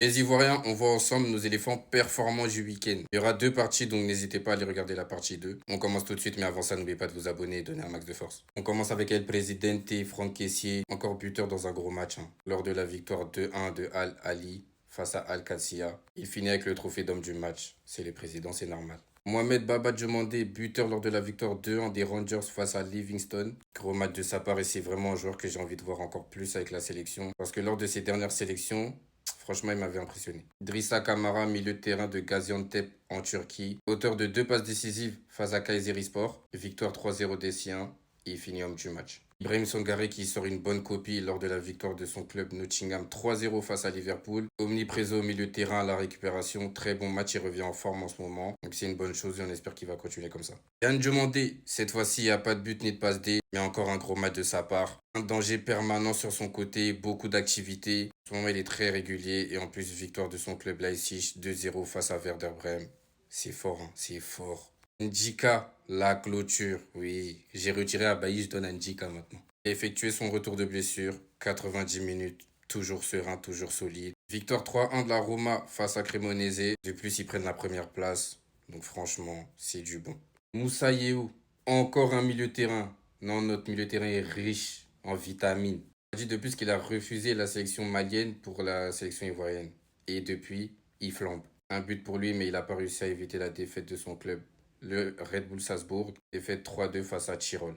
Les Ivoiriens, on voit ensemble nos éléphants performants du week-end. Il y aura deux parties, donc n'hésitez pas à aller regarder la partie 2. On commence tout de suite, mais avant ça, n'oubliez pas de vous abonner et donner un max de force. On commence avec El Presidente, Franck Kessié, encore buteur dans un gros match, hein. Lors de la victoire 2-1 de Al Ali face à Al Qadsiya, il finit avec le trophée d'homme du match. C'est les présidents, c'est normal. Mohamed Baba Diomandé, buteur lors de la victoire 2-1 des Rangers face à Livingston. Gros match de sa part et c'est vraiment un joueur que j'ai envie de voir encore plus avec la sélection. Parce que lors de ses dernières sélections, franchement, il m'avait impressionné. Drissa Kamara, milieu de terrain de Gaziantep en Turquie. Auteur de deux passes décisives face à Kayserispor. Victoire 3-0 des siens. Et il finit homme du match. Ibrahim Sangare qui sort une bonne copie lors de la victoire de son club Nottingham 3-0 face à Liverpool. Omnipreso au milieu de terrain à la récupération. Très bon match, il revient en forme en ce moment. Donc c'est une bonne chose et on espère qu'il va continuer comme ça. Yann Diomandé, cette fois-ci, il n'y a pas de but ni de passe D, mais encore un gros match de sa part. Un danger permanent sur son côté, beaucoup d'activités. En ce moment, il est très régulier et en plus, victoire de son club Leipzig 2-0 face à Werder Bremen. C'est fort, hein, c'est fort. Ndjika, la clôture. Oui, j'ai retiré Abayi, je donne à Ndjika maintenant. Il a effectué son retour de blessure, 90 minutes, toujours serein, toujours solide. Victoire 3-1 de la Roma face à Cremonese. De plus, ils prennent la première place. Donc franchement, c'est du bon. Moussa Yehou, encore un milieu de terrain. Non, notre milieu de terrain est riche en vitamines. Il a dit de plus qu'il a refusé la sélection malienne pour la sélection ivoirienne. Et depuis, il flambe. Un but pour lui, mais il n'a pas réussi à éviter la défaite de son club, le Red Bull Salzbourg, défaite 3-2 face à Tirol.